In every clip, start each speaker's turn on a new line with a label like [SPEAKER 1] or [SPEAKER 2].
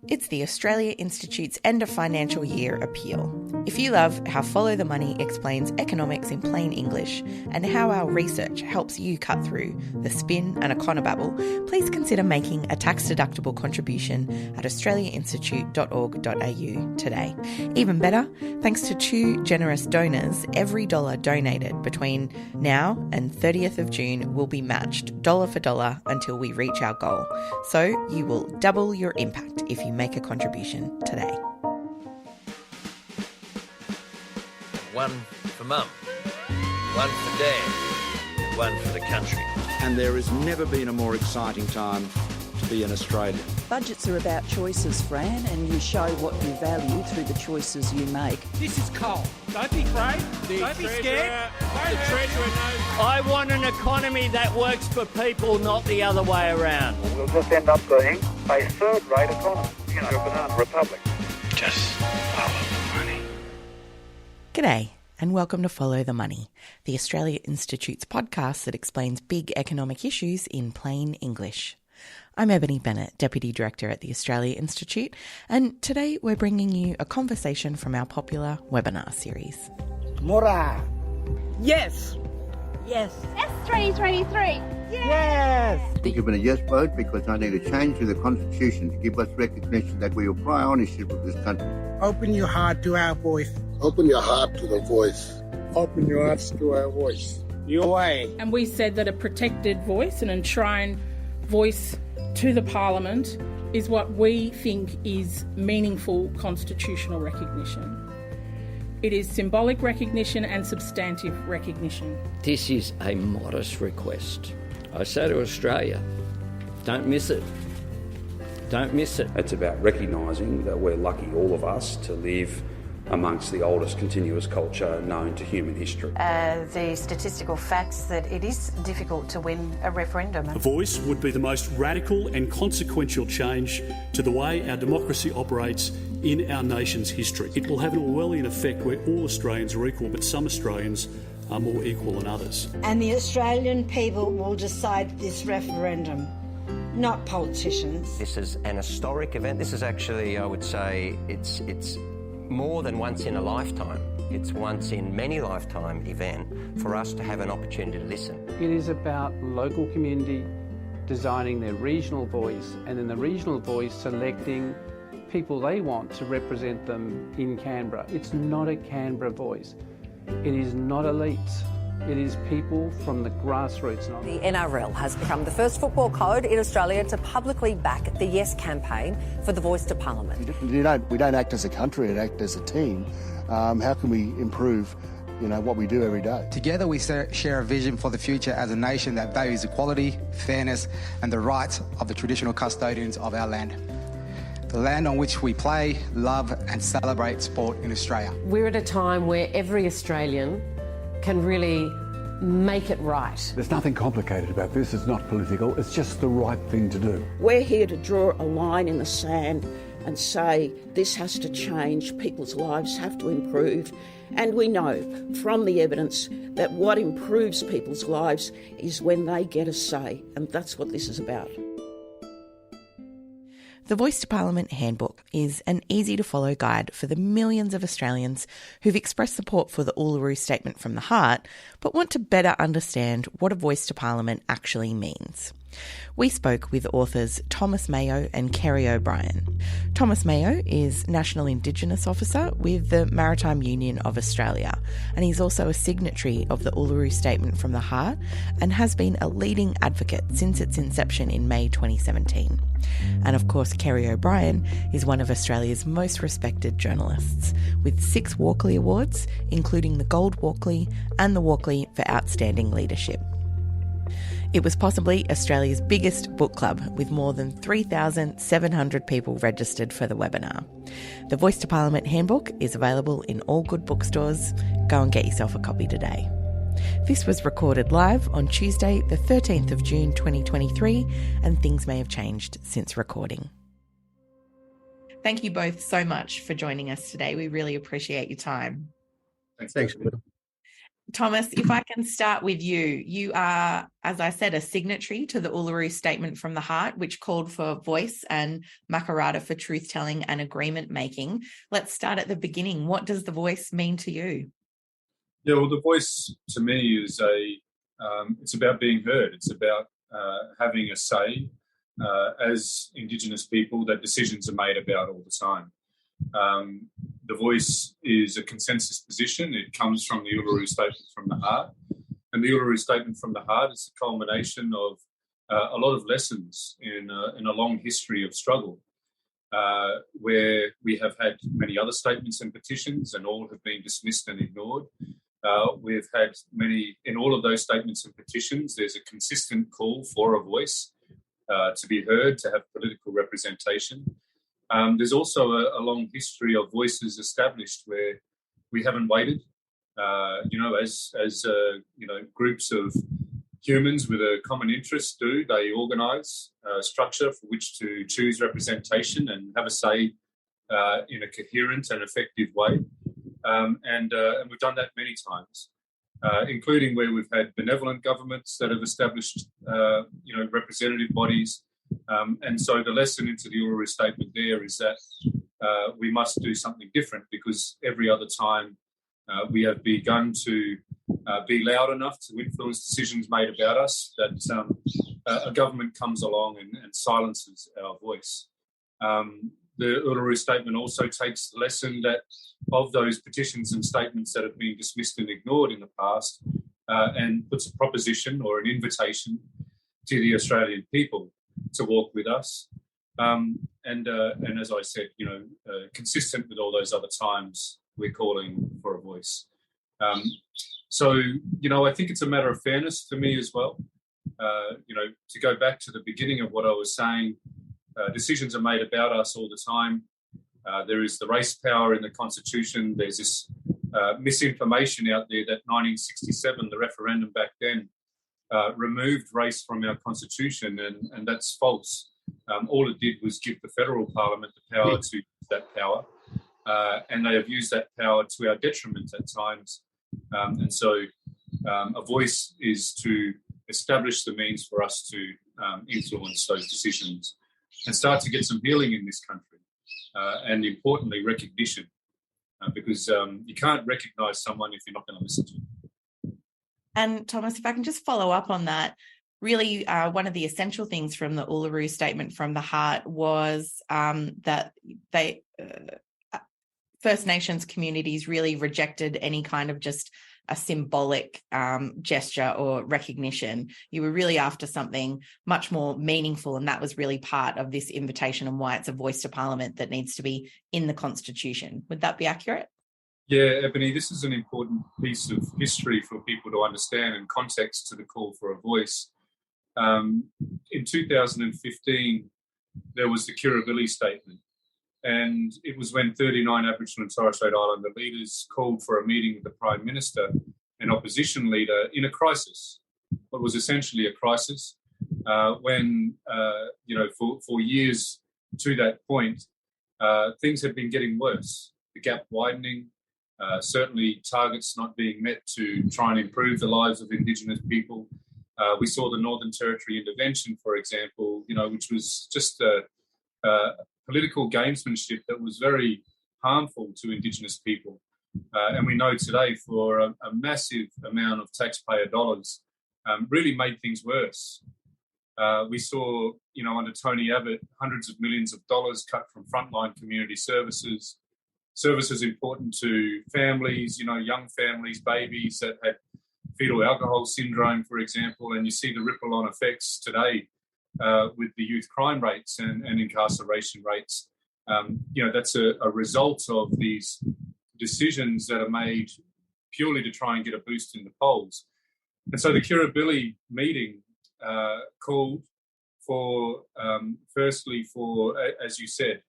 [SPEAKER 1] It's the Australia Institute's End of Financial Year appeal. If you love how Follow the Money explains economics in plain English and how our research helps you cut through the spin and econobabble, please consider making a tax-deductible contribution at australiainstitute.org.au today. Even better, thanks to 2 generous donors, every dollar donated between now and 30th of June will be matched dollar for dollar until we reach our goal. So you will double your impact if you make a contribution today.
[SPEAKER 2] One for Mum, one for Dad, and one for the country.
[SPEAKER 3] And there has never been a more exciting time to be an Australian.
[SPEAKER 4] Budgets are about choices, Fran, and you show what you value through the choices you make.
[SPEAKER 5] This is coal. Don't be afraid. Don't be scared. The Treasurer knows.
[SPEAKER 6] I want an economy that works for people, not the other way around.
[SPEAKER 7] We'll just end up being a third-rate economy, a banana republic.
[SPEAKER 2] Just follow the money.
[SPEAKER 1] G'day, and welcome to Follow the Money, the Australia Institute's podcast that explains big economic issues in plain English. I'm Ebony Bennett, Deputy Director at the Australia Institute, and today we're bringing you a conversation from our popular webinar series.
[SPEAKER 8] Mora.
[SPEAKER 4] Yes.
[SPEAKER 9] Yes. Yes, 2023.
[SPEAKER 4] Yes.
[SPEAKER 8] I've given a yes vote because I need a change to the Constitution to give us recognition that we apply ownership of this country.
[SPEAKER 10] Open your heart to our voice.
[SPEAKER 11] Open your heart to the voice. Open your hearts to our voice.
[SPEAKER 10] Your way.
[SPEAKER 12] And we said that a protected voice, an enshrined voice to the Parliament, is what we think is meaningful constitutional recognition. It is symbolic recognition and substantive recognition.
[SPEAKER 6] This is a modest request. I say to Australia, don't miss it. Don't miss it.
[SPEAKER 13] It's about recognising that we're lucky, all of us, to live amongst the oldest continuous culture known to human history.
[SPEAKER 14] The statistical facts that it is difficult to win a referendum.
[SPEAKER 15] A voice would be the most radical and consequential change to the way our democracy operates in our nation's history. It will have an Orwellian effect where all Australians are equal, but some Australians are more equal than others.
[SPEAKER 16] And the Australian people will decide this referendum, not politicians.
[SPEAKER 17] This is an historic event. This is actually, I would say, it's more than once in a lifetime. It's once in many lifetime event for us to have an opportunity to listen.
[SPEAKER 18] It is about local community designing their regional voice, and then the regional voice selecting people they want to represent them in Canberra. It's not a Canberra voice. It is not elites. It is people from the grassroots.
[SPEAKER 19] The NRL has become the first football code in Australia to publicly back the Yes campaign for the Voice to Parliament.
[SPEAKER 20] We don't act as a country, we act as a team. How can we improve, what we do every day?
[SPEAKER 3] Together we share a vision for the future as a nation that values equality, fairness and the rights of the traditional custodians of our land. The land on which we play, love and celebrate sport in Australia.
[SPEAKER 2] We're at a time where every Australian can really make it right.
[SPEAKER 7] There's nothing complicated about this. It's not political. It's just the right thing to do.
[SPEAKER 4] We're here to draw a line in the sand and say this has to change, people's lives have to improve. And we know from the evidence that what improves people's lives is when they get a say, and that's what this is about.
[SPEAKER 1] The Voice to Parliament Handbook is an easy-to-follow guide for the millions of Australians who've expressed support for the Uluru Statement from the heart, but want to better understand what a voice to Parliament actually means. We spoke with authors Thomas Mayo and Kerry O'Brien. Thomas Mayo is National Indigenous Officer with the Maritime Union of Australia, and he's also a signatory of the Uluru Statement from the Heart and has been a leading advocate since its inception in May 2017. And of course, Kerry O'Brien is one of Australia's most respected journalists, with 6 Walkley Awards, including the Gold Walkley and the Walkley for Outstanding Leadership. It was possibly Australia's biggest book club, with more than 3,700 people registered for the webinar. The Voice to Parliament Handbook is available in all good bookstores. Go and get yourself a copy today. This was recorded live on Tuesday, the 13th of June 2023, and things may have changed since recording. Thank you both so much for joining us today. We really appreciate your time.
[SPEAKER 11] Thanks.
[SPEAKER 1] Thomas, if I can start with you. You are, as I said, a signatory to the Uluru Statement from the Heart, which called for voice and makarata for truth-telling and agreement-making. Let's start at the beginning. What does the voice mean to you?
[SPEAKER 21] Yeah, well, the voice to me is it's about being heard. It's about having a say as Indigenous people that decisions are made about all the time. The voice is a consensus position. It comes from the Uluru Statement from the Heart. And the Uluru Statement from the Heart is the culmination of a lot of lessons in a long history of struggle, where we have had many other statements and petitions, and all have been dismissed and ignored. We've had many, in all of those statements and petitions, there's a consistent call for a voice to be heard, to have political representation. There's also a long history of voices established where we haven't waited. As groups of humans with a common interest do, they organise a structure for which to choose representation and have a say in a coherent and effective way. And we've done that many times, including where we've had benevolent governments that have established, representative bodies. And so the lesson into the Uluru Statement there is that we must do something different, because every other time we have begun to be loud enough to influence decisions made about us, that a government comes along and silences our voice. The Uluru Statement also takes the lesson that of those petitions and statements that have been dismissed and ignored in the past, and puts a proposition or an invitation to the Australian people to walk with us. And as I said, consistent with all those other times, we're calling for a voice. So I think it's a matter of fairness for me as well. To go back to the beginning of what I was saying, decisions are made about us all the time. There is the race power in the Constitution. There's this misinformation out there that 1967, the referendum back then, removed race from our Constitution, and that's false. All it did was give the federal parliament the power to use that power, and they have used that power to our detriment at times. And so a voice is to establish the means for us to influence those decisions and start to get some healing in this country, and importantly, recognition, because you can't recognise someone if you're not going to listen to them.
[SPEAKER 1] And Thomas, if I can just follow up on that, really one of the essential things from the Uluru Statement from the Heart was that they First Nations communities really rejected any kind of just a symbolic gesture or recognition. You were really after something much more meaningful, and that was really part of this invitation and why it's a voice to Parliament that needs to be in the Constitution. Would that be accurate?
[SPEAKER 21] Yeah, Ebony, this is an important piece of history for people to understand and context to the call for a voice. In 2015, there was the Kirribilli Statement, and it was when 39 Aboriginal and Torres Strait Islander leaders called for a meeting with the Prime Minister and opposition leader in a crisis, what was essentially a crisis, when, for years to that point, things had been getting worse, the gap widening, certainly targets not being met to try and improve the lives of Indigenous people. We saw the Northern Territory intervention, for example, which was just a political gamesmanship that was very harmful to Indigenous people. And we know today for a massive amount of taxpayer dollars really made things worse. We saw, under Tony Abbott, hundreds of millions of dollars cut from frontline community services important to families, young families, babies that had fetal alcohol syndrome, for example, and you see the ripple-on effects today with the youth crime rates and incarceration rates. That's a result of these decisions that are made purely to try and get a boost in the polls. And so the Kirribilli meeting called for, firstly, for, as you said,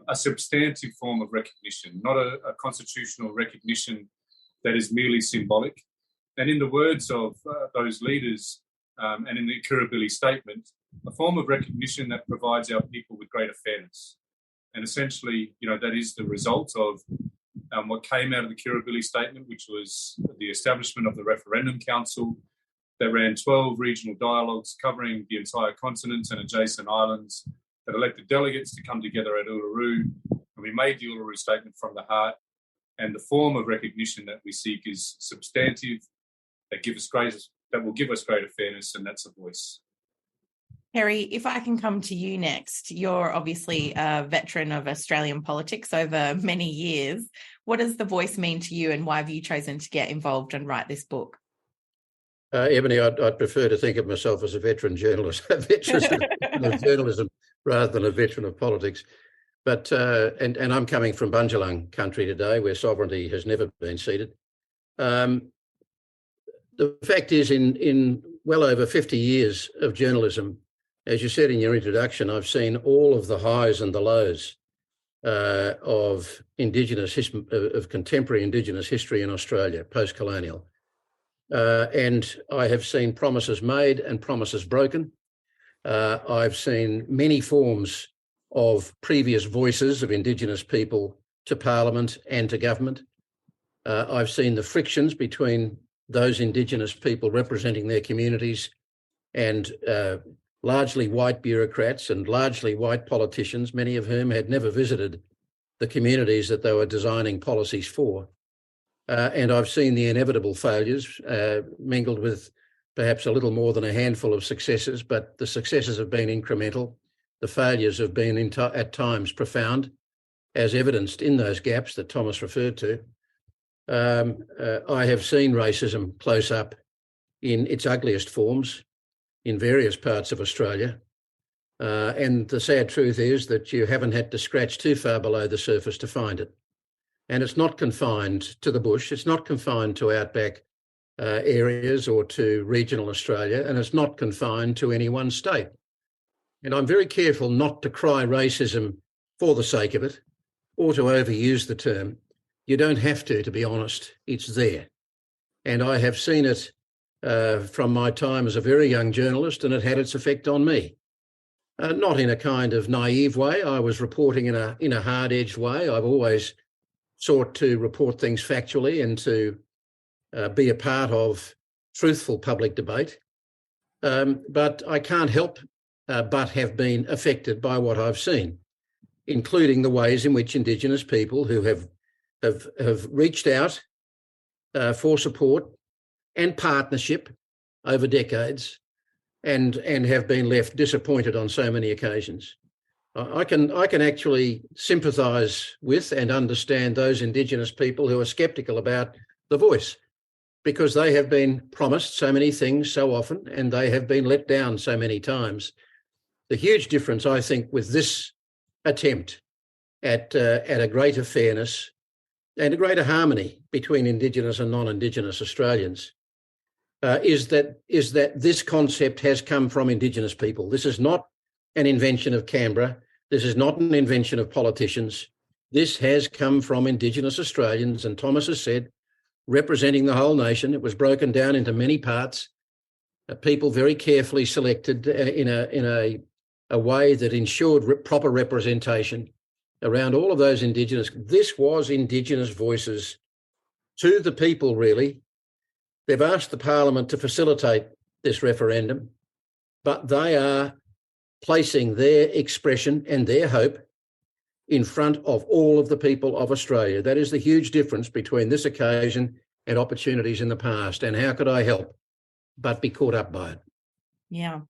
[SPEAKER 21] a substantive form of recognition, not a constitutional recognition that is merely symbolic. And in the words of those leaders and in the Kirribilli Statement, a form of recognition that provides our people with greater fairness. And essentially, that is the result of what came out of the Kirribilli Statement, which was the establishment of the Referendum Council that ran 12 regional dialogues covering the entire continent and adjacent islands, that elected delegates to come together at Uluru. And we made the Uluru Statement from the heart. And the form of recognition that we seek is substantive, that will give us greater fairness, and that's a voice.
[SPEAKER 1] Kerry, if I can come to you next, you're obviously a veteran of Australian politics over many years. What does the voice mean to you, and why have you chosen to get involved and write this book?
[SPEAKER 5] Ebony, I'd prefer to think of myself as a veteran journalist, a veteran of journalism rather than a veteran of politics. But and I'm coming from Bundjalung country today, where sovereignty has never been ceded. The fact is, in well over 50 years of journalism, as you said in your introduction, I've seen all of the highs and the lows of contemporary Indigenous history in Australia, post-colonial. And I have seen promises made and promises broken. I've seen many forms of previous voices of Indigenous people to Parliament and to government. I've seen the frictions between those Indigenous people representing their communities and largely white bureaucrats and largely white politicians, many of whom had never visited the communities that they were designing policies for. And I've seen the inevitable failures mingled with perhaps a little more than a handful of successes, but the successes have been incremental. The failures have been at times profound, as evidenced in those gaps that Thomas referred to. I have seen racism close up in its ugliest forms in various parts of Australia. And the sad truth is that you haven't had to scratch too far below the surface to find it. And it's not confined to the bush. It's not confined to outback areas or to regional Australia, and it's not confined to any one state. And I'm very careful not to cry racism for the sake of it or to overuse the term. You don't have to be honest. It's there. And I have seen it from my time as a very young journalist, and it had its effect on me. Not in a kind of naive way. I was reporting in a hard-edged way. I've always sought to report things factually and to be a part of truthful public debate. But I can't help but have been affected by what I've seen, including the ways in which Indigenous people who have reached out for support and partnership over decades and have been left disappointed on so many occasions. I can actually sympathise with and understand those Indigenous people who are sceptical about the voice, because they have been promised so many things so often and they have been let down so many times. The huge difference, I think, with this attempt at a greater fairness and a greater harmony between Indigenous and non-Indigenous Australians is that this concept has come from Indigenous people. This is not an invention of Canberra. This is not an invention of politicians. This has come from Indigenous Australians, and Thomas has said, representing the whole nation. It was broken down into many parts. People very carefully selected in a way that ensured proper representation around all of those Indigenous. This was Indigenous voices to the people, really. They've asked the Parliament to facilitate this referendum, but they are placing their expression and their hope in front of all of the people of Australia. That is the huge difference between this occasion and opportunities in the past. And how could I help but be caught up by it?
[SPEAKER 1] Yeah.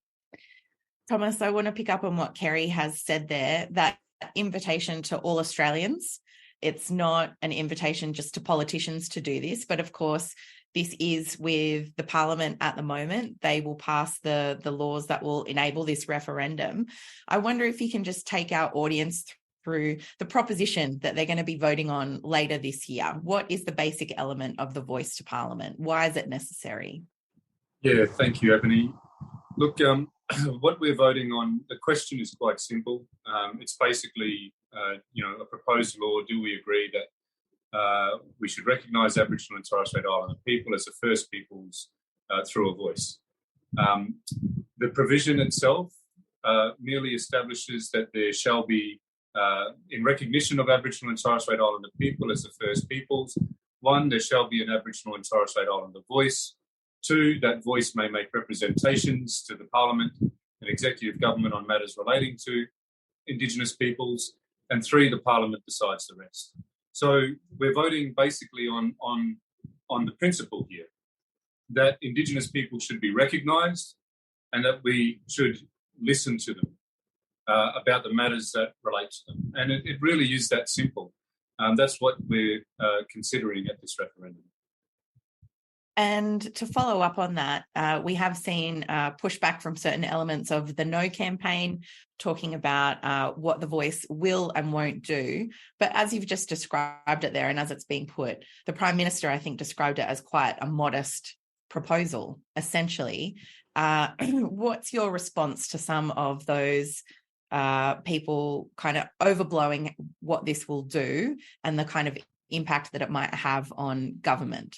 [SPEAKER 1] Thomas, I want to pick up on what Kerry has said there, that invitation to all Australians. It's not an invitation just to politicians to do this, but of course, this is with the Parliament at the moment. They will pass the laws that will enable this referendum. I wonder if you can just take our audience through the proposition that they're going to be voting on later this year. What is the basic element of the voice to Parliament? Why is it necessary?
[SPEAKER 21] Yeah, thank you, Ebony. Look, what we're voting on, the question is quite simple. It's basically, a proposed law. Do we agree that we should recognise Aboriginal and Torres Strait Islander people as the first peoples through a voice? The provision itself merely establishes that there shall be in recognition of Aboriginal and Torres Strait Islander people as the First Peoples. 1, there shall be an Aboriginal and Torres Strait Islander voice. 2, that voice may make representations to the Parliament and executive government on matters relating to Indigenous peoples. And 3, the Parliament decides the rest. So we're voting basically on the principle here that Indigenous people should be recognised and that we should listen to them about the matters that relate to them. And it really is that simple. That's what we're considering at this referendum.
[SPEAKER 1] And to follow up on that, we have seen pushback from certain elements of the No campaign, talking about what the voice will and won't do. But as you've just described it there, and as it's being put, the Prime Minister, I think, described it as quite a modest proposal, essentially. What's your response to some of those people kind of overblowing what this will do and the kind of impact that it might have on government?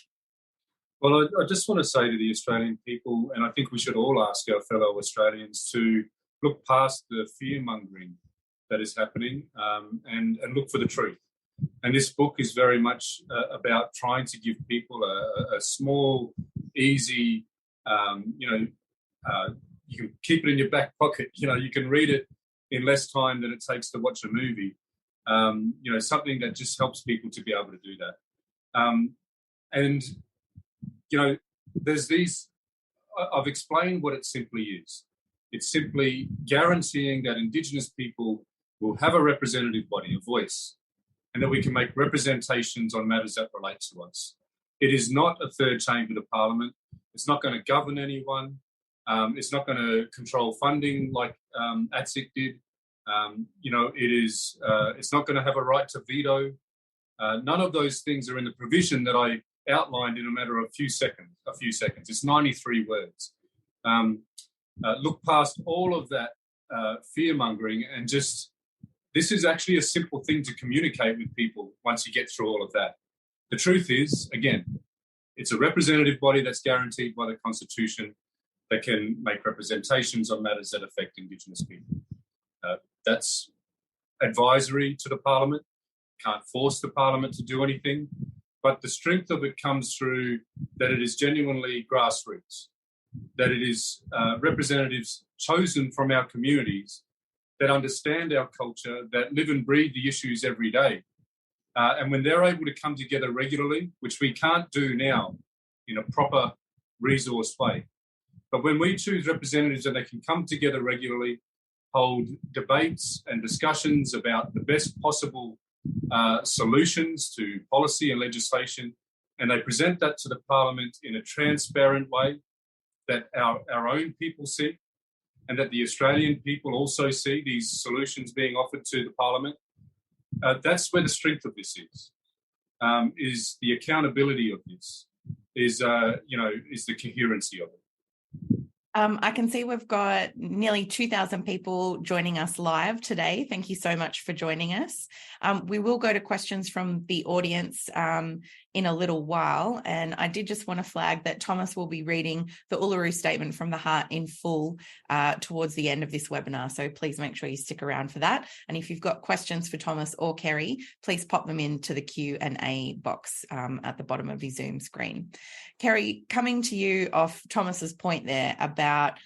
[SPEAKER 21] Well, I just want to say to the Australian people, and I think we should all ask our fellow Australians to look past the fear-mongering that is happening and look for the truth. And this book is very much about trying to give people a small, easy, you can keep it in your back pocket. You can read it in less time than it takes to watch a movie. Something that just helps people to be able to do that. There's these, I've explained what it simply is. It's simply guaranteeing that Indigenous people will have a representative body, a voice, and that we can make representations on matters that relate to us. It is not a third chamber to Parliament. It's not going to govern anyone. It's not going to control funding like ATSIC did. It's not going to have a right to veto. None of those things are in the provision that I outlined in a matter of a few seconds. It's 93 words. Look past all of that fear-mongering and just, this is actually a simple thing to communicate with people once you get through all of that. The truth is, again, it's a representative body that's guaranteed by the Constitution that can make representations on matters that affect Indigenous people. That's advisory to the Parliament. Can't force the Parliament to do anything. But the strength of it comes through that it is genuinely grassroots, that it is representatives chosen from our communities that understand our culture, that live and breathe the issues every day. And when they're able to come together regularly, which we can't do now in a proper resource way, but when we choose representatives and they can come together regularly, hold debates and discussions about the best possible solutions to policy and legislation, and they present that to the Parliament in a transparent way that our own people see and that the Australian people also see these solutions being offered to the Parliament. That's where the strength of this is the accountability of this, is the coherency of it.
[SPEAKER 1] I can see we've got nearly 2,000 people joining us live today. Thank you so much for joining us. We will go to questions from the audience in a little while. And I did just want to flag that Thomas will be reading the Uluru Statement from the Heart in full towards the end of this webinar. So please make sure you stick around for that. And if you've got questions for Thomas or Kerry, please pop them into the Q&A box at the bottom of your Zoom screen. Kerry, coming to you off Thomas's point there about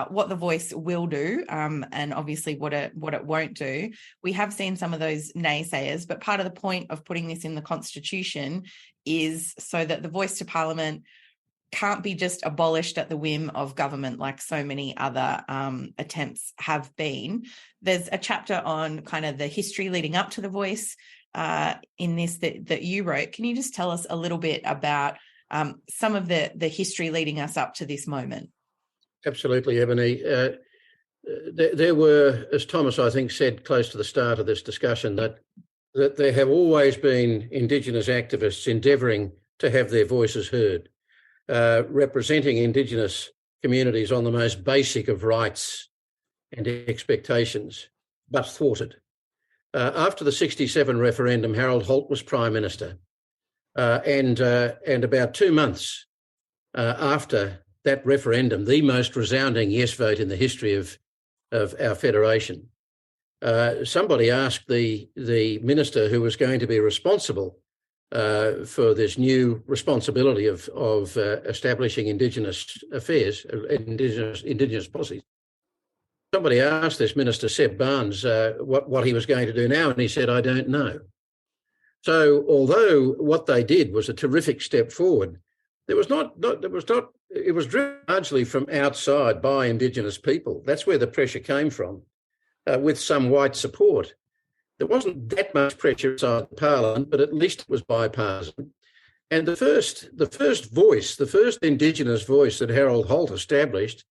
[SPEAKER 1] what the voice will do and obviously what it won't do. We have seen some of those naysayers, but part of the point of putting this in the Constitution is so that the voice to Parliament can't be just abolished at the whim of government like so many other attempts have been. There's a chapter on kind of the history leading up to the voice in this that you wrote. Can you just tell us a little bit about some of the history leading us up to this moment?
[SPEAKER 5] Absolutely, Ebony. There were, as Thomas, I think, said close to the start of this discussion, that there have always been Indigenous activists endeavouring to have their voices heard, representing Indigenous communities on the most basic of rights and expectations, but thwarted. After the 1967 referendum, Harold Holt was Prime Minister, and about 2 months after that referendum, the most resounding yes vote in the history of our federation, somebody asked the minister who was going to be responsible for this new responsibility of establishing Indigenous affairs, Indigenous policies. Somebody asked this minister, Seb Barnes, what he was going to do now, and he said, "I don't know." So, although what they did was a terrific step forward, it was driven largely from outside by Indigenous people. That's where the pressure came from, with some white support. There wasn't that much pressure inside Parliament, but at least it was bipartisan. And the first Indigenous voice that Harold Holt established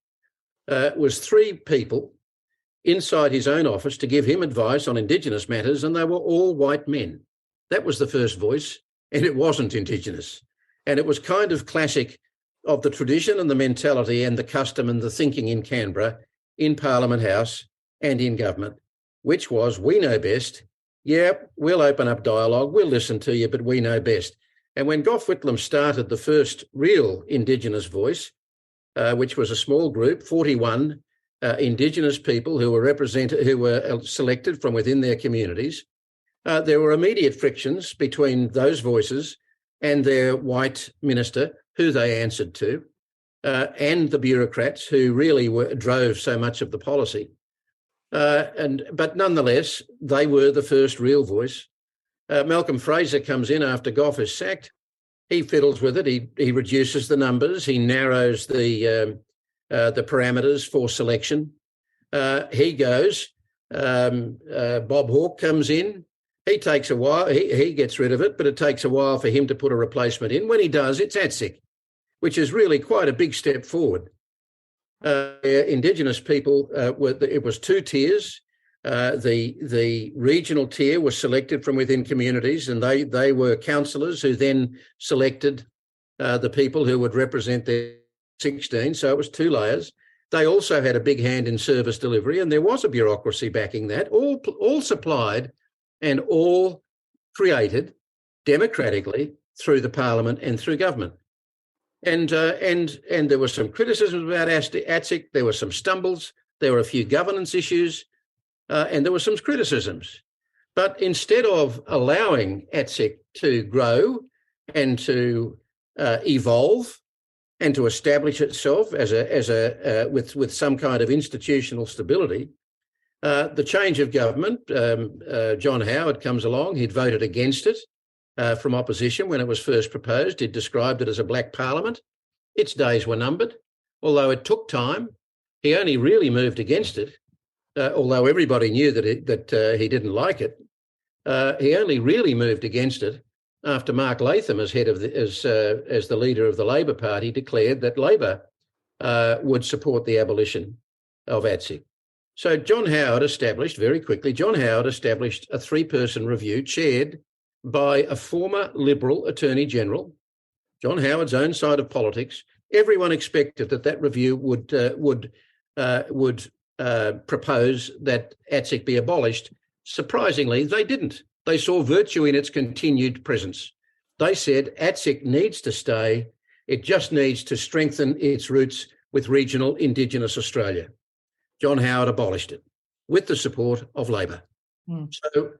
[SPEAKER 5] was 3 people inside his own office to give him advice on Indigenous matters, and they were all white men. That was the first voice, and it wasn't Indigenous. And it was kind of classic of the tradition and the mentality and the custom and the thinking in Canberra, in Parliament House and in government, which was, we know best. Yeah, we'll open up dialogue, we'll listen to you, but we know best. And when Gough Whitlam started the first real Indigenous voice, which was a small group, 41 Indigenous people who were selected from within their communities, there were immediate frictions between those voices and their white minister, who they answered to, and the bureaucrats who really drove so much of the policy. But nonetheless, they were the first real voice. Malcolm Fraser comes in after Gough is sacked. He fiddles with it. He reduces the numbers. He narrows the parameters for selection. He goes. Bob Hawke comes in. He takes a while. He gets rid of it, but it takes a while for him to put a replacement in. When he does, it's ATSIC, which is really quite a big step forward. Indigenous people, it was 2 tiers. The regional tier was selected from within communities, and they were councillors who then selected the people who would represent their 16. So it was 2 layers. They also had a big hand in service delivery, and there was a bureaucracy backing that, all supplied and all created democratically through the Parliament and through government. And there was some criticisms about ATSIC. There were some stumbles. There were a few governance issues, and there were some criticisms. But instead of allowing ATSIC to grow and to evolve and to establish itself with some kind of institutional stability, the change of government, John Howard comes along. He'd voted against it from opposition when it was first proposed. He'd described it as a black parliament. Its days were numbered, although it took time. He only really moved against it, although everybody knew that he didn't like it. He only really moved against it after Mark Latham, as the leader of the Labor Party, declared that Labor would support the abolition of ATSIC. So John Howard established a 3-person review chaired by a former Liberal Attorney General, John Howard's own side of politics. Everyone expected that review would propose that ATSIC be abolished. Surprisingly, they didn't. They saw virtue in its continued presence. They said ATSIC needs to stay. It just needs to strengthen its roots with regional Indigenous Australia. John Howard abolished it with the support of Labor. So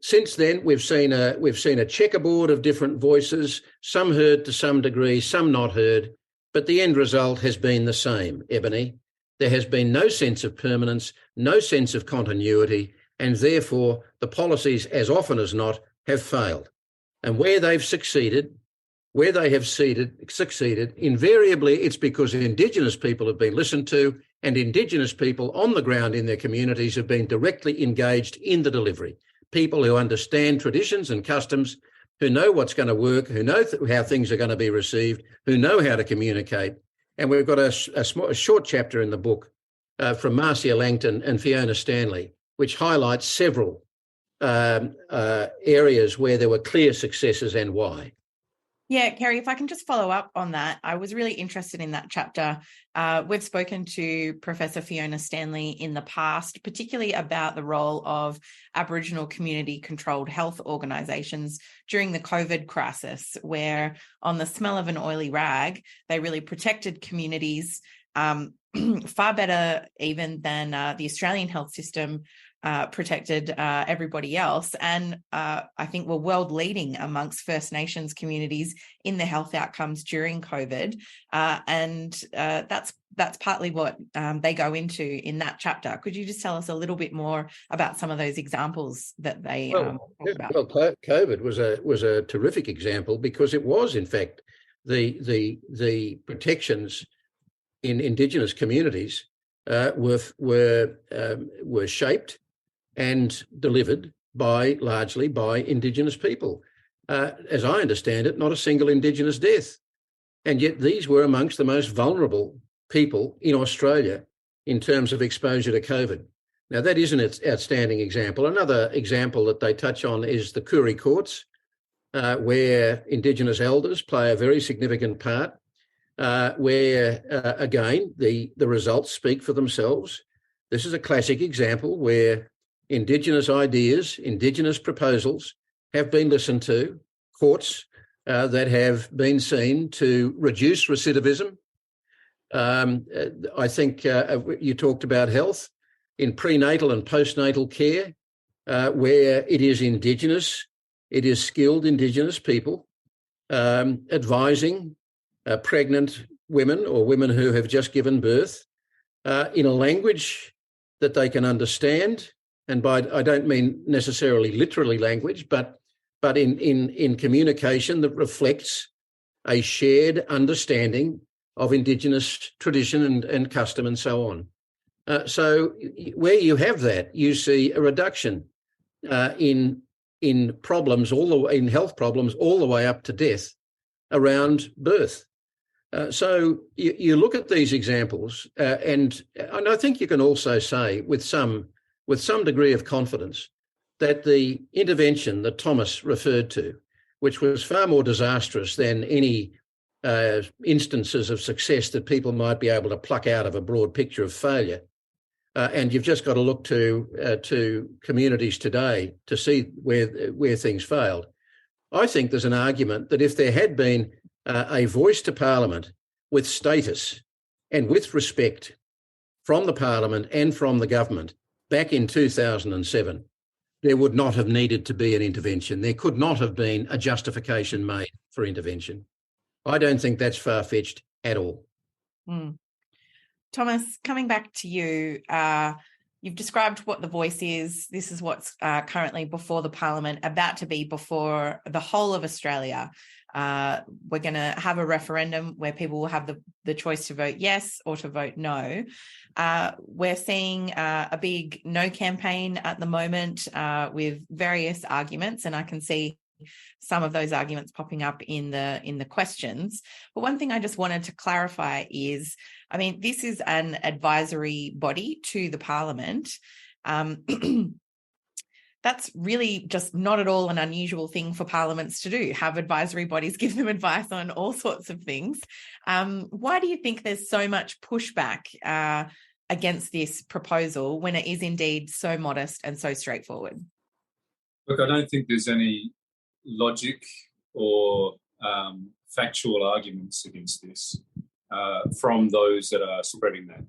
[SPEAKER 5] since then, we've seen a checkerboard of different voices, some heard to some degree, some not heard, but the end result has been the same, Ebony. There has been no sense of permanence, no sense of continuity, and therefore the policies, as often as not, have failed. And where they've succeeded, invariably it's because Indigenous people have been listened to, and Indigenous people on the ground in their communities have been directly engaged in the delivery. People who understand traditions and customs, who know what's going to work, who know how things are going to be received, who know how to communicate. And we've got a short chapter in the book from Marcia Langton and Fiona Stanley, which highlights several areas where there were clear successes and why.
[SPEAKER 1] Yeah, Kerry, if I can just follow up on that, I was really interested in that chapter. We've spoken to Professor Fiona Stanley in the past, particularly about the role of Aboriginal community-controlled health organisations during the COVID crisis, where on the smell of an oily rag, they really protected communities far better even than the Australian health system protected everybody else. And I think we're world leading amongst First Nations communities in the health outcomes during COVID. And that's partly what they go into in that chapter. Could you just tell us a little bit more about some of those examples that they talk about?
[SPEAKER 5] Well, COVID was a terrific example, because it was, in fact, the protections in Indigenous communities were shaped and delivered largely by Indigenous people. As I understand it, not a single Indigenous death. And yet these were amongst the most vulnerable people in Australia in terms of exposure to COVID. Now, that is an outstanding example. Another example that they touch on is the Koori courts, where Indigenous elders play a very significant part, where, again, the results speak for themselves. This is a classic example where Indigenous ideas, Indigenous proposals have been listened to, courts that have been seen to reduce recidivism. I think you talked about health in prenatal and postnatal care, where it is Indigenous, it is skilled Indigenous people advising pregnant women or women who have just given birth in a language that they can understand. And I don't mean necessarily literally language, but in communication that reflects a shared understanding of Indigenous tradition and custom and so on. So where you have that, you see a reduction in problems, in health problems, all the way up to death around birth. So you look at these examples, and I think you can also say with some degree of confidence that the intervention that Thomas referred to, which was far more disastrous than any instances of success that people might be able to pluck out of a broad picture of failure, and you've just got to look to communities today to see where things failed. I think there's an argument that if there had been a voice to Parliament with status and with respect from the Parliament and from the government back in 2007, there would not have needed to be an intervention. There could not have been a justification made for intervention. I don't think that's far-fetched at all.
[SPEAKER 1] Mm. Thomas, coming back to you, you've described what the voice is. This is what's currently before the Parliament, about to be before the whole of Australia. We're going to have a referendum where people will have the choice to vote yes or to vote no. We're seeing a big no campaign at the moment with various arguments, and I can see some of those arguments popping up in the questions. But one thing I just wanted to clarify is, I mean, this is an advisory body to the Parliament. That's really just not at all an unusual thing for parliaments to do, have advisory bodies give them advice on all sorts of things. Why do you think there's so much pushback against this proposal when it is indeed so modest and so straightforward?
[SPEAKER 21] Look, I don't think there's any logic or factual arguments against this from those that are spreading that.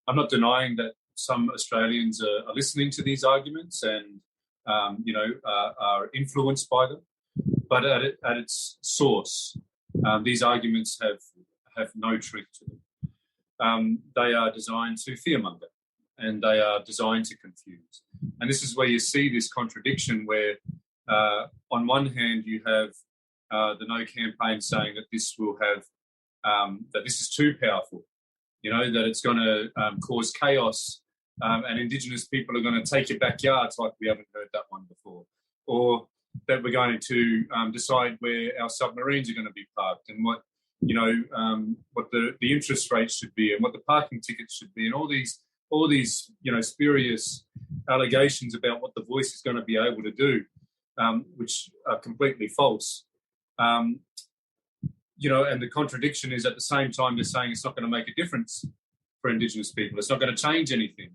[SPEAKER 21] I'm not denying that some Australians are listening to these arguments and are influenced by them, but at its source, these arguments have no truth to them. They are designed to fearmonger, and they are designed to confuse. And this is where you see this contradiction where, on one hand, you have the No campaign saying that this will have, that this is too powerful, that it's going to cause chaos, and Indigenous people are going to take your backyards like we haven't heard that one before, or that we're going to decide where our submarines are going to be parked and what the interest rates should be and what the parking tickets should be, and all these spurious allegations about what the voice is going to be able to do, which are completely false. And the contradiction is at the same time they're saying it's not going to make a difference for Indigenous people. It's not going to change anything.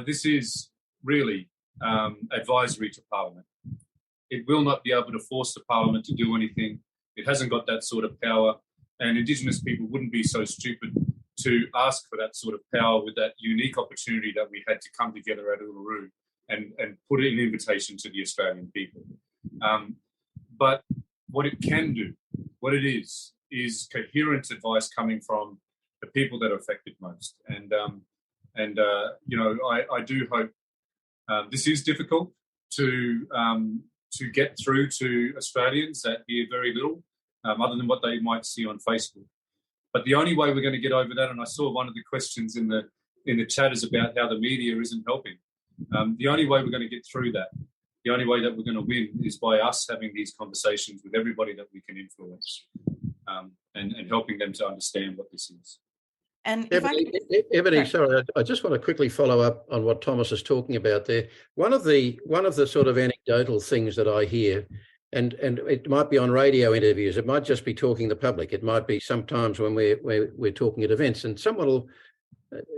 [SPEAKER 21] This is really advisory to Parliament. It will not be able to force the Parliament to do anything. It hasn't got that sort of power, and Indigenous people wouldn't be so stupid to ask for that sort of power with that unique opportunity that we had to come together at Uluru and put an invitation to the Australian people. But what it can do, what it is coherent advice coming from the people that are affected most. And I do hope this is difficult to get through to Australians that hear very little, other than what they might see on Facebook. But the only way we're going to get over that, and I saw one of the questions in the chat is about how the media isn't helping. The only way we're going to get through that, the only way that we're going to win is by us having these conversations with everybody that we can influence, and helping them to understand what this is.
[SPEAKER 1] And
[SPEAKER 5] Ebony, sorry, I just want to quickly follow up on what Thomas is talking about there. One of the sort of anecdotal things that I hear, and it might be on radio interviews, it might just be talking to the public, it might be sometimes when we're talking at events, and someone will,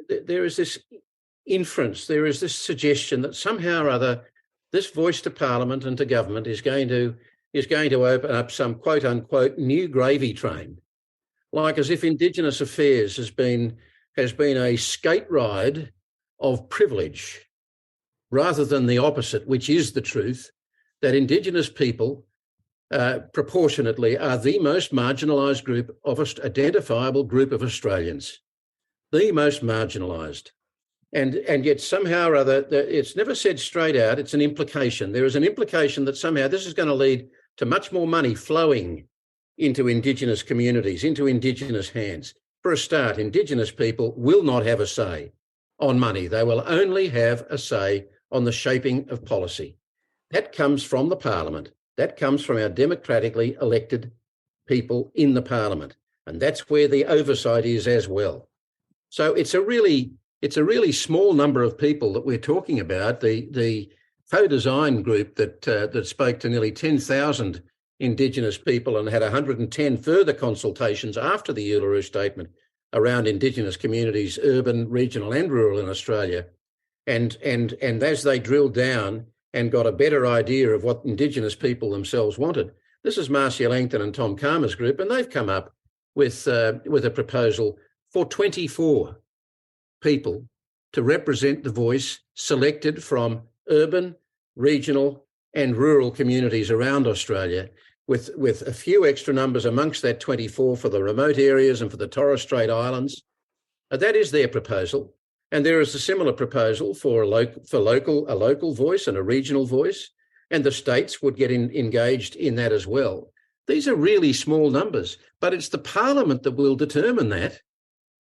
[SPEAKER 5] there is this inference, there is this suggestion that somehow or other this voice to Parliament and to government is going to open up some quote unquote new gravy train, like as if Indigenous affairs has been a skate ride of privilege, rather than the opposite, which is the truth, that Indigenous people proportionately are the most marginalised group of identifiable group of Australians, the most marginalised. And yet somehow or other, it's never said straight out, it's an implication. There is an implication that somehow this is going to lead to much more money flowing into Indigenous communities, into Indigenous hands. For a start, Indigenous people will not have a say on money. They will only have a say on the shaping of policy. That comes from the Parliament. That comes from our democratically elected people in the Parliament. And that's where the oversight is as well. So it's a really small number of people that we're talking about. The co-design group that spoke to nearly 10,000 Indigenous people and had 110 further consultations after the Uluru Statement around Indigenous communities, urban, regional and rural in Australia. And as they drilled down and got a better idea of what Indigenous people themselves wanted, this is Marcia Langton and Tom Karma's group, and they've come up with a proposal for 24 people to represent the voice selected from urban, regional and rural communities around Australia, with a few extra numbers amongst that 24 for the remote areas and for the Torres Strait Islands. That is their proposal. And there is a similar proposal for a local voice and a regional voice, and the states would get engaged in that as well. These are really small numbers, but it's the Parliament that will determine that.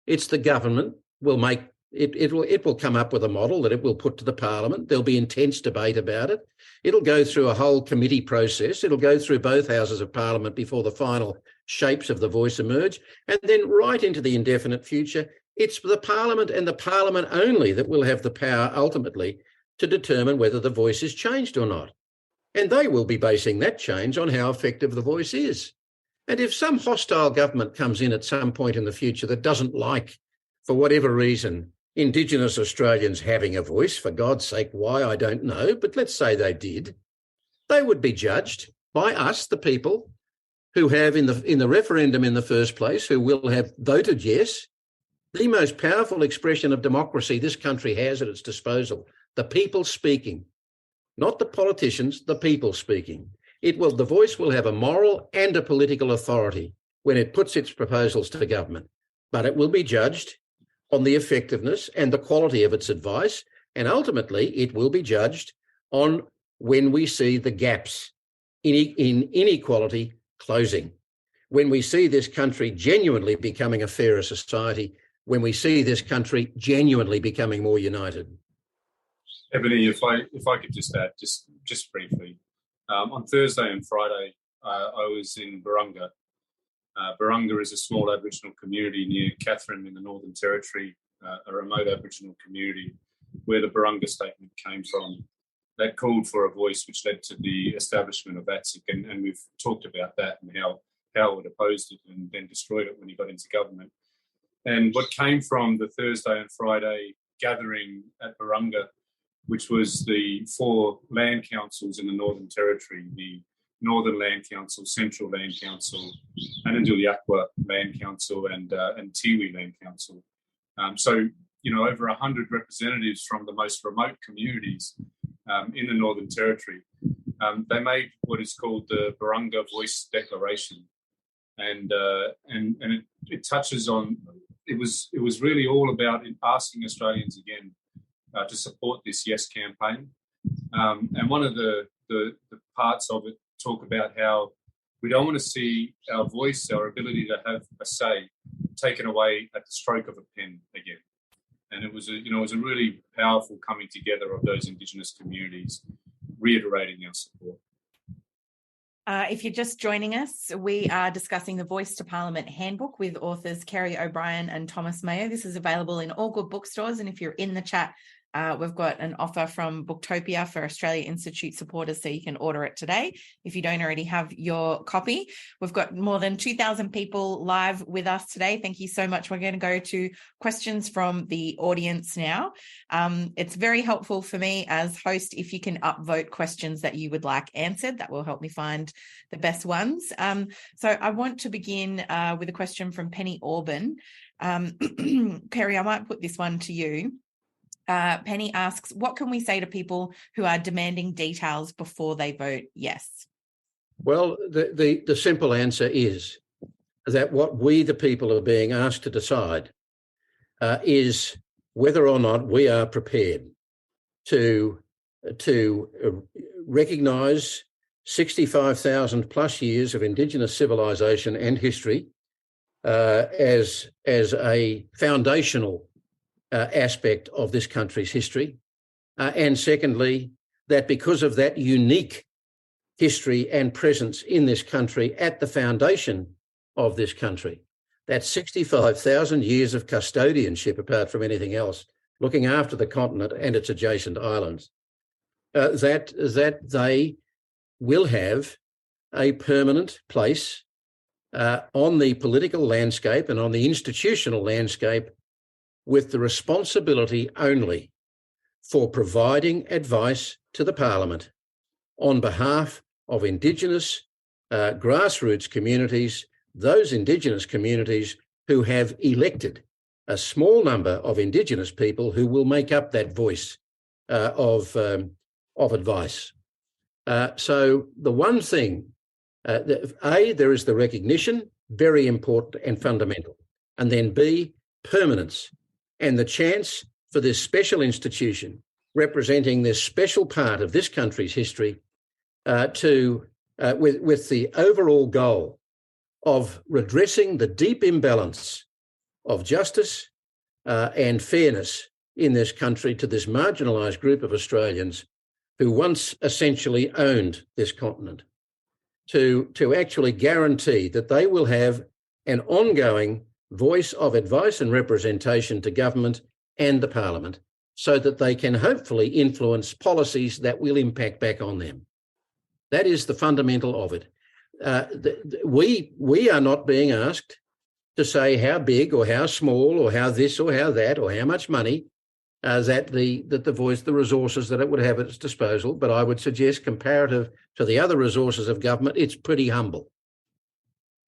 [SPEAKER 5] It's the government will make it will come up with a model that it will put to the Parliament. There'll be intense debate about it. It'll go through a whole committee process. It'll go through both houses of Parliament before the final shapes of the voice emerge. And then right into the indefinite future, it's the Parliament and the Parliament only that will have the power ultimately to determine whether the voice is changed or not. And they will be basing that change on how effective the voice is. And if some hostile government comes in at some point in the future that doesn't like, for whatever reason, Indigenous Australians having a voice, for God's sake, why, I don't know, but let's say they did, they would be judged by us, the people, who have in the referendum in the first place, who will have voted yes, the most powerful expression of democracy this country has at its disposal, the people speaking, not the politicians, the people speaking. The voice will have a moral and a political authority when it puts its proposals to government, but it will be judged on the effectiveness and the quality of its advice, and ultimately it will be judged on when we see the gaps in inequality closing, when we see this country genuinely becoming a fairer society, when we see this country genuinely becoming more united.
[SPEAKER 21] Ebony, if I could just add, just briefly, on Thursday and Friday, I was in Barunga. Barunga is a small Aboriginal community near Katherine in the Northern Territory, a remote Aboriginal community where the Barunga Statement came from. That called for a voice which led to the establishment of ATSIC, and we've talked about that and how Howard opposed it and then destroyed it when he got into government. And what came from the Thursday and Friday gathering at Barunga, which was the 4 land councils in the Northern Territory, the Northern Land Council, Central Land Council, Anandulyakwa Land Council, and Tiwi Land Council. So, over 100 representatives from the most remote communities in the Northern Territory. They made what is called the Barunga Voice Declaration, and it touches on. It was really all about asking Australians again to support this Yes campaign, and one of the parts of it talk about how we don't want to see our voice, our ability to have a say, taken away at the stroke of a pen again. And it was a really powerful coming together of those Indigenous communities, reiterating our support.
[SPEAKER 1] If you're just joining us, we are discussing the Voice to Parliament Handbook with authors Kerry O'Brien and Thomas Mayo. This is available in all good bookstores, and if you're in the chat, we've got an offer from Booktopia for Australia Institute supporters, so you can order it today if you don't already have your copy. We've got more than 2,000 people live with us today. Thank you so much. We're going to go to questions from the audience now. It's very helpful for me as host if you can upvote questions that you would like answered. That will help me find the best ones. So I want to begin with a question from Penny Orban. Kerry, I might put this one to you. Penny asks, what can we say to people who are demanding details before they vote yes?
[SPEAKER 5] Well, the simple answer is that what we, the people, are being asked to decide is whether or not we are prepared to recognise 65,000 plus years of Indigenous civilisation and history as a foundational aspect of this country's history. And secondly, that because of that unique history and presence in this country at the foundation of this country, that 65,000 years of custodianship, apart from anything else, looking after the continent and its adjacent islands, that they will have a permanent place on the political landscape and on the institutional landscape, with the responsibility only for providing advice to the Parliament on behalf of Indigenous grassroots communities, those Indigenous communities who have elected a small number of Indigenous people who will make up that voice of advice. So the one thing, A, there is the recognition, very important and fundamental, and then B, permanence, and the chance for this special institution representing this special part of this country's history with the overall goal of redressing the deep imbalance of justice and fairness in this country to this marginalised group of Australians who once essentially owned this continent, to actually guarantee that they will have an ongoing voice of advice and representation to government and the Parliament, so that they can hopefully influence policies that will impact back on them. That is the fundamental of it. We are not being asked to say how big or how small or how this or how that or how much money that the voice, the resources that it would have at its disposal. But I would suggest, comparative to the other resources of government, it's pretty humble.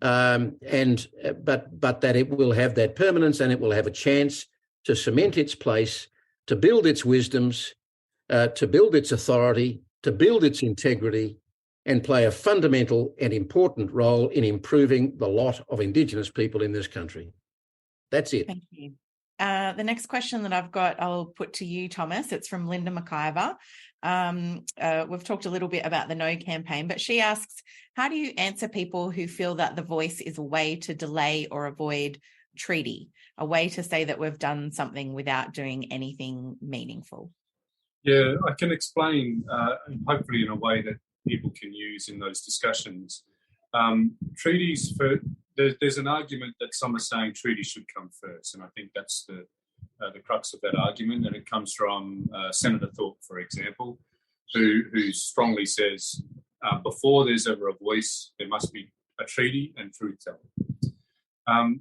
[SPEAKER 5] But that it will have that permanence and it will have a chance to cement its place, to build its wisdoms, to build its authority, to build its integrity, and play a fundamental and important role in improving the lot of Indigenous people in this country. That's it.
[SPEAKER 1] Thank you. The next question that I've got, I'll put to you, Thomas. It's from Linda McIver. We've talked a little bit about the No campaign, but she asks, how do you answer people who feel that the voice is a way to delay or avoid treaty, a way to say that we've done something without doing anything meaningful?
[SPEAKER 21] Yeah, I can explain, hopefully in a way that people can use in those discussions. Treaties, there's an argument that some are saying treaties should come first, and I think that's the crux of that argument, and it comes from Senator Thorpe, for example, who strongly says before there's ever a voice, there must be a treaty and truth-telling.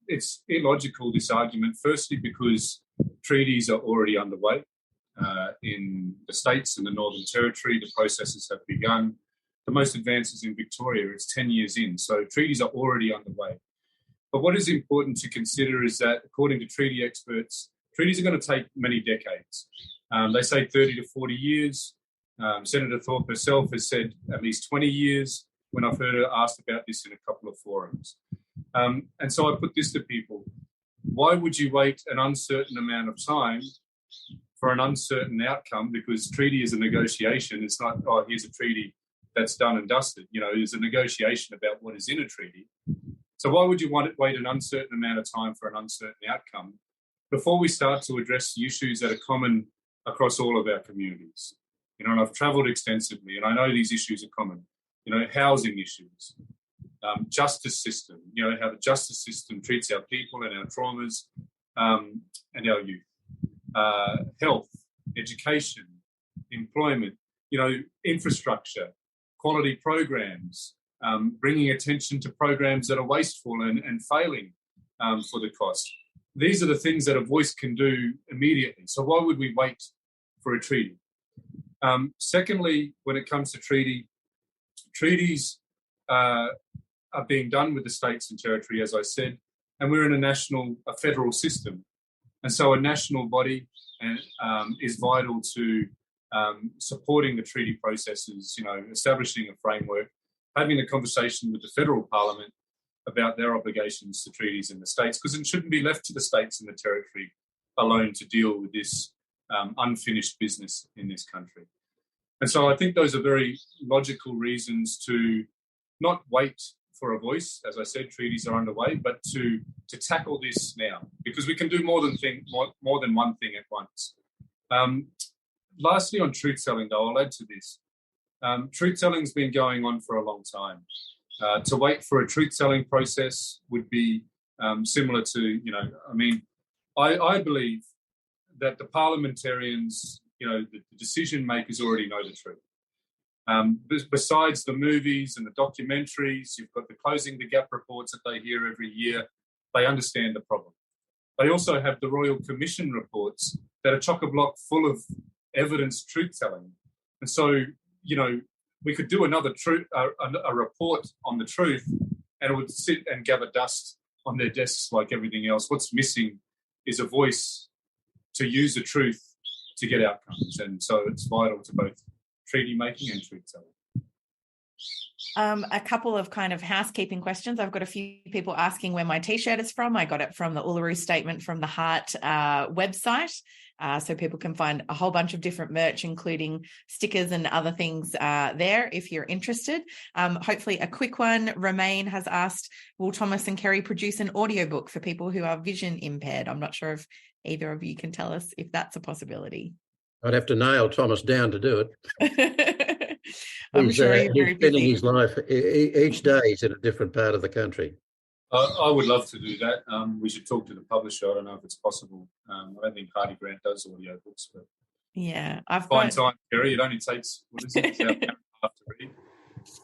[SPEAKER 21] It's illogical, this argument, firstly because treaties are already underway in the states and the Northern Territory. The processes have begun. the most advances in Victoria. It's 10 years in, so treaties are already underway. But what is important to consider is that, according to treaty experts, treaties are going to take many decades. They say 30 to 40 years. Senator Thorpe herself has said at least 20 years when I've heard her asked about this in a couple of forums. And so I put this to people. Why would you wait an uncertain amount of time for an uncertain outcome? Because treaty is a negotiation. It's not, oh, here's a treaty that's done and dusted. You know, there's a negotiation about what is in a treaty. So why would you wait an uncertain amount of time for an uncertain outcome before we start to address the issues that are common across all of our communities? You know, and I've travelled extensively, and I know these issues are common. You know, housing issues, justice system, you know, how the justice system treats our people and our traumas and our youth, health, education, employment, you know, infrastructure, quality programs, bringing attention to programs that are wasteful and failing for the cost. These are the things that a voice can do immediately. So why would we wait for a treaty? Secondly, when it comes to treaties are being done with the states and territory, as I said, and we're in a federal system. And so a national body is vital to supporting the treaty processes, you know, establishing a framework, having a conversation with the federal parliament about their obligations to treaties in the states, because it shouldn't be left to the states and the territory alone to deal with this unfinished business in this country. And so I think those are very logical reasons to not wait for a voice. As I said, treaties are underway, but to tackle this now, because we can do more than one thing at once. Lastly, on truth-telling, though, I'll add to this. Truth-telling's been going on for a long time. To wait for a truth-telling process would be similar to, you know, I mean, I believe that the parliamentarians, you know, the decision makers already know the truth. Besides the movies and the documentaries, you've got the Closing the Gap reports that they hear every year. They understand the problem. They also have the Royal Commission reports that are chock-a-block full of evidence truth-telling. And so, you know, we could do a report on the truth, and it would sit and gather dust on their desks like everything else. What's missing is a voice to use the truth to get outcomes. And so it's vital to both treaty making and truth telling.
[SPEAKER 1] A couple of kind of housekeeping questions. I've got a few people asking where my T-shirt is from. I got it from the Uluru Statement from the Heart website. So people can find a whole bunch of different merch, including stickers and other things there if you're interested. Hopefully a quick one. Romaine has asked, will Thomas and Kerry produce an audiobook for people who are vision impaired? I'm not sure if either of you can tell us if that's a possibility.
[SPEAKER 5] I'd have to nail Thomas down to do it.
[SPEAKER 1] I'm sure he's very
[SPEAKER 5] spending
[SPEAKER 1] busy.
[SPEAKER 5] his life, each day he's in a different part of the country.
[SPEAKER 21] I would love to do that. We should talk to the publisher. I don't know if it's possible. I don't think Hardy Grant does audiobooks, but
[SPEAKER 1] yeah,
[SPEAKER 21] find time, Kerry. It only takes, what is it, about an hour and a half to read.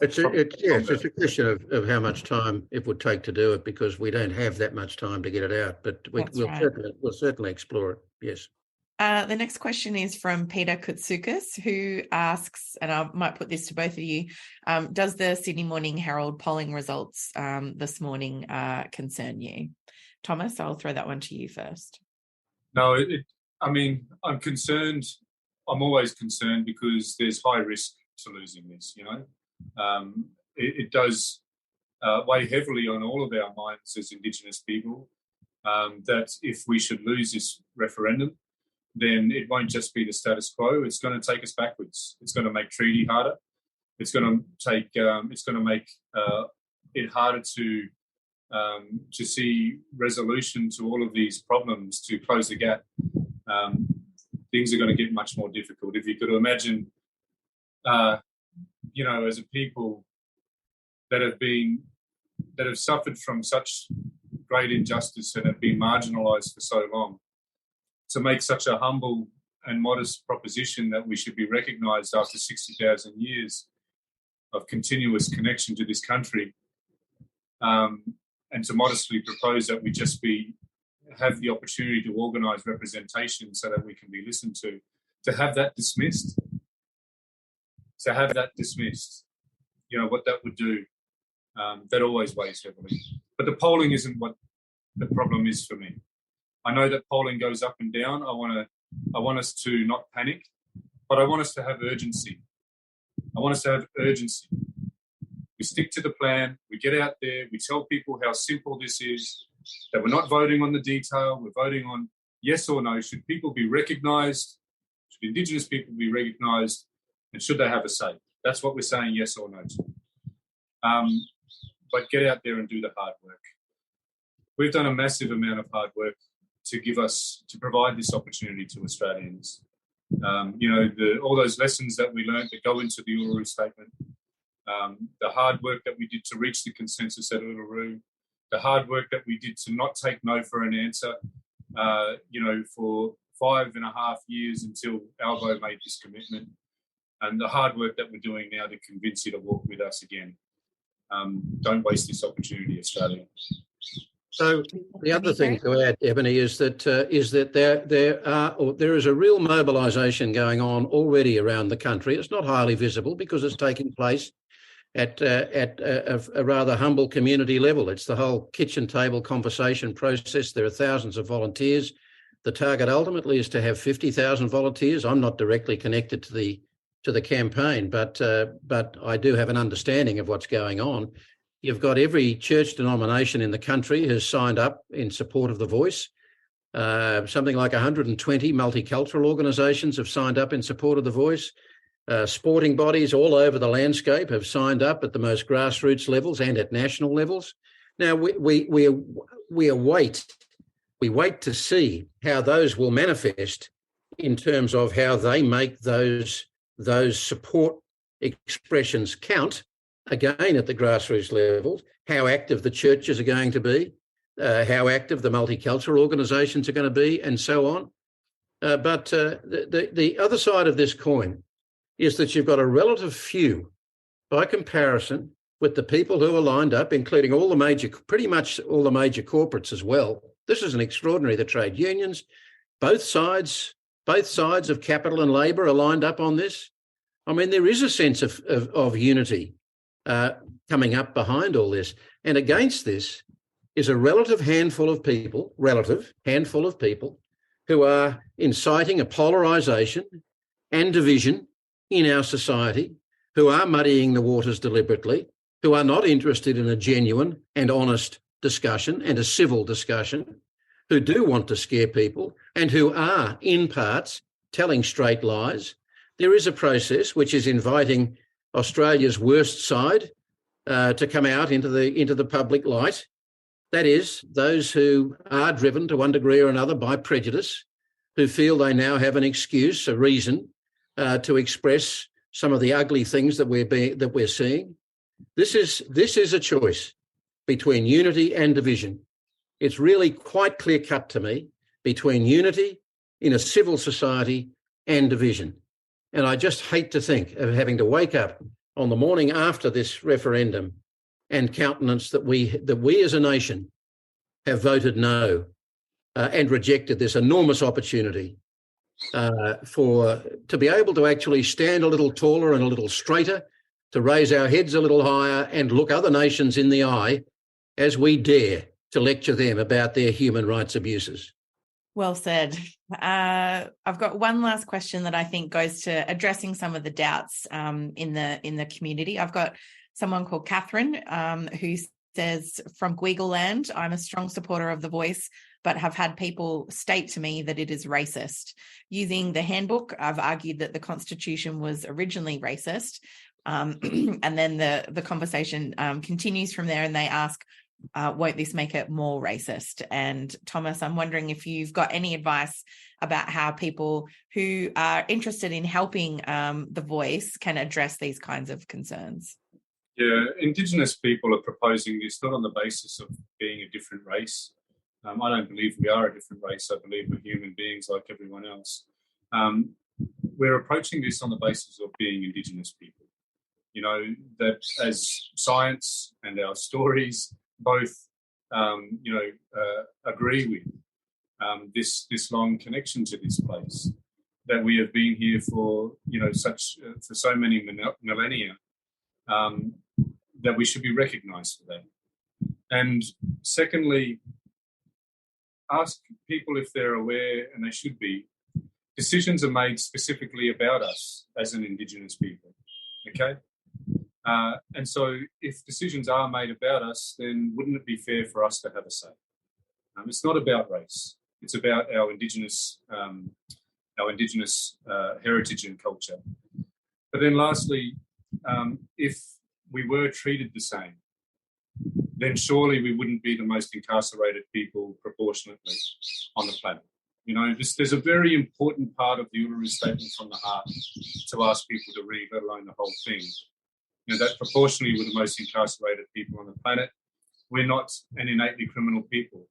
[SPEAKER 5] It's a question of how much time it would take to do it, because we don't have that much time to get it out. But we'll certainly explore it. Yes.
[SPEAKER 1] The next question is from Peter Kutsukas, who asks, and I might put this to both of you, does the Sydney Morning Herald polling results this morning concern you? Thomas, I'll throw that one to you first.
[SPEAKER 21] No, I'm concerned. I'm always concerned because there's high risk to losing this, you know. It does weigh heavily on all of our minds as Indigenous people that if we should lose this referendum, then it won't just be the status quo. It's going to take us backwards. It's going to make treaty harder. It's going to make it harder to see resolution to all of these problems, to close the gap. Things are going to get much more difficult. If you could imagine, you know, as a people that have suffered from such great injustice and have been marginalised for so long, to make such a humble and modest proposition that we should be recognised after 60,000 years of continuous connection to this country, and to modestly propose that we just have the opportunity to organise representation so that we can be listened to have that dismissed, what that would do, that always weighs heavily. But the polling isn't what the problem is for me. I know that polling goes up and down. I want us to not panic, but I want us to have urgency. We stick to the plan. We get out there. We tell people how simple this is, that we're not voting on the detail. We're voting on yes or no. Should people be recognised? Should Indigenous people be recognised? And should they have a say? That's what we're saying yes or no to. But get out there and do the hard work. We've done a massive amount of hard work to provide this opportunity to Australians. All those lessons that we learned that go into the Uluru Statement, the hard work that we did to reach the consensus at Uluru, the hard work that we did to not take no for an answer, for 5.5 years until Albo made this commitment, and the hard work that we're doing now to convince you to walk with us again. Don't waste this opportunity, Australia.
[SPEAKER 5] So the other thing to add, Ebony, is that there is a real mobilisation going on already around the country. It's not highly visible because it's taking place at a rather humble community level. It's the whole kitchen table conversation process. There are thousands of volunteers. The target ultimately is to have 50,000 volunteers. I'm not directly connected to the campaign, but I do have an understanding of what's going on. You've got every church denomination in the country has signed up in support of the voice. Something like 120 multicultural organisations have signed up in support of the voice. Sporting bodies all over the landscape have signed up at the most grassroots levels and at national levels. Now we await to see how those will manifest in terms of how they make those support expressions count. Again, at the grassroots level, how active the churches are going to be, how active the multicultural organisations are going to be, and so on. But the other side of this coin is that you've got a relative few, by comparison with the people who are lined up, including pretty much all the major corporates as well. This is an extraordinary. The trade unions, both sides of capital and labour are lined up on this. I mean, there is a sense of unity coming up behind all this. And against this is a relative handful of people who are inciting a polarisation and division in our society, who are muddying the waters deliberately, who are not interested in a genuine and honest discussion and a civil discussion, who do want to scare people and who are, in parts, telling straight lies. There is a process which is inviting Australia's worst side to come out into the public light. That is, those who are driven to one degree or another by prejudice, who feel they now have an excuse, a reason to express some of the ugly things that we're seeing. This is a choice between unity and division. It's really quite clear cut to me between unity in a civil society and division. And I just hate to think of having to wake up on the morning after this referendum and countenance that we as a nation have voted no and rejected this enormous opportunity to be able to actually stand a little taller and a little straighter, to raise our heads a little higher and look other nations in the eye as we dare to lecture them about their human rights abuses.
[SPEAKER 1] Well said. I've got one last question that I think goes to addressing some of the doubts in the community. I've got someone called Catherine who says, from Gweagal land, I'm a strong supporter of the voice, but have had people state to me that it is racist. Using the handbook, I've argued that the Constitution was originally racist. And then the conversation continues from there, and they ask, won't this make it more racist? And Thomas, I'm wondering if you've got any advice about how people who are interested in helping the voice can address these kinds of concerns.
[SPEAKER 21] Yeah, Indigenous people are proposing this not on the basis of being a different race. I don't believe we are a different race. I believe we're human beings like everyone else. We're approaching this on the basis of being Indigenous people. You know, that as science and our stories both, agree with this long connection to this place, that we have been here for, for so many millennia. that we should be recognised for that. And secondly, ask people if they're aware, and they should be, decisions are made specifically about us as an Indigenous people, okay? And so if decisions are made about us, then wouldn't it be fair for us to have a say? It's not about race. It's about our Indigenous heritage and culture. But then lastly, if we were treated the same, then surely we wouldn't be the most incarcerated people proportionately on the planet. You know, there's a very important part of the Uluru Statement from the Heart to ask people to read, let alone the whole thing. You know, that proportionally we're the most incarcerated people on the planet. We're not an innately criminal people,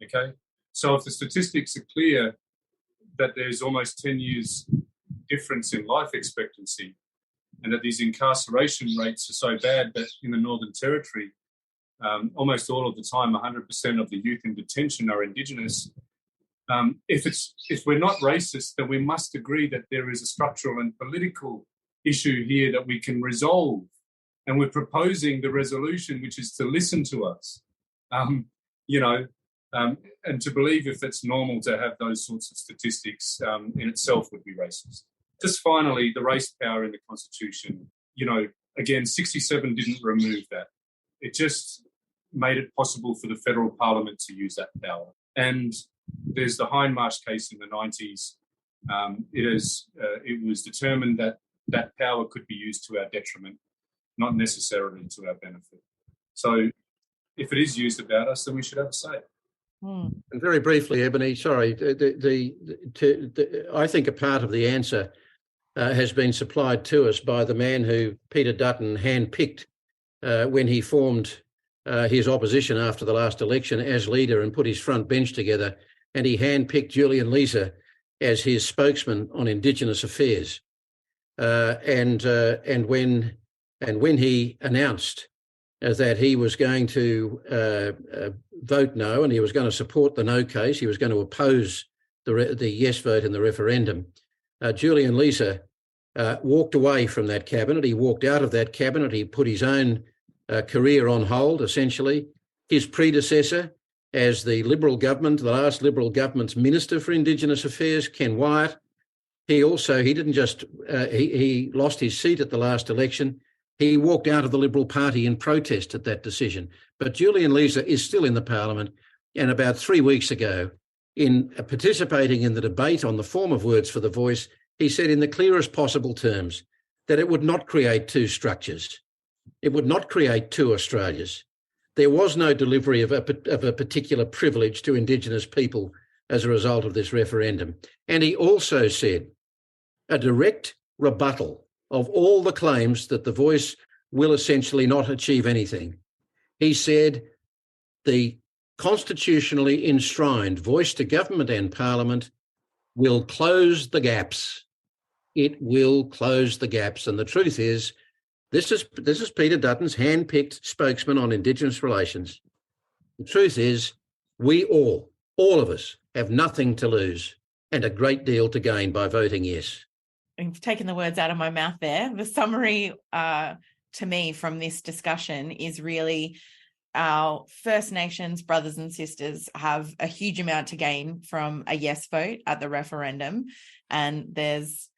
[SPEAKER 21] okay? So if the statistics are clear that there's almost 10 years difference in life expectancy, and that these incarceration rates are so bad that in the Northern Territory, almost all of the time, 100% of the youth in detention are Indigenous. If we're not racist, then we must agree that there is a structural and political issue here that we can resolve. And we're proposing the resolution, which is to listen to us, and to believe if it's normal to have those sorts of statistics in itself would be racist. Just finally, the race power in the Constitution, again, 67 didn't remove that. It just made it possible for the federal parliament to use that power. And there's the Hindmarsh case in the 90s. It was determined that that power could be used to our detriment, not necessarily to our benefit. So if it is used about us, then we should have a say.
[SPEAKER 5] And very briefly, Ebony, sorry, I think a part of the answer has been supplied to us by the man who Peter Dutton handpicked when he formed his opposition after the last election as leader and put his front bench together, and he handpicked Julian Leeser as his spokesman on Indigenous affairs. And when he announced that he was going to vote no, and he was going to support the no case, he was going to oppose the yes vote in the referendum, Julian Leeser walked away from that cabinet. He walked out of that cabinet. He put his own career on hold, essentially. His predecessor as the Liberal government, the last Liberal government's Minister for Indigenous Affairs, Ken Wyatt, he lost his seat at the last election. He walked out of the Liberal Party in protest at that decision. But Julian Leeser is still in the Parliament, and about 3 weeks ago, in participating in the debate on the form of Words for the Voice, he said in the clearest possible terms that it would not create two structures. It would not create two Australias. There was no delivery of a particular privilege to Indigenous people as a result of this referendum. And he also said a direct rebuttal of all the claims that the Voice will essentially not achieve anything. He said the constitutionally enshrined voice to government and parliament will close the gaps. It will close the gaps. And the truth is, this is Peter Dutton's hand-picked spokesman on Indigenous relations. The truth is, we all of us, have nothing to lose and a great deal to gain by voting yes.
[SPEAKER 1] You've taken the words out of my mouth there. The summary to me from this discussion is really our First Nations brothers and sisters have a huge amount to gain from a yes vote at the referendum, and there's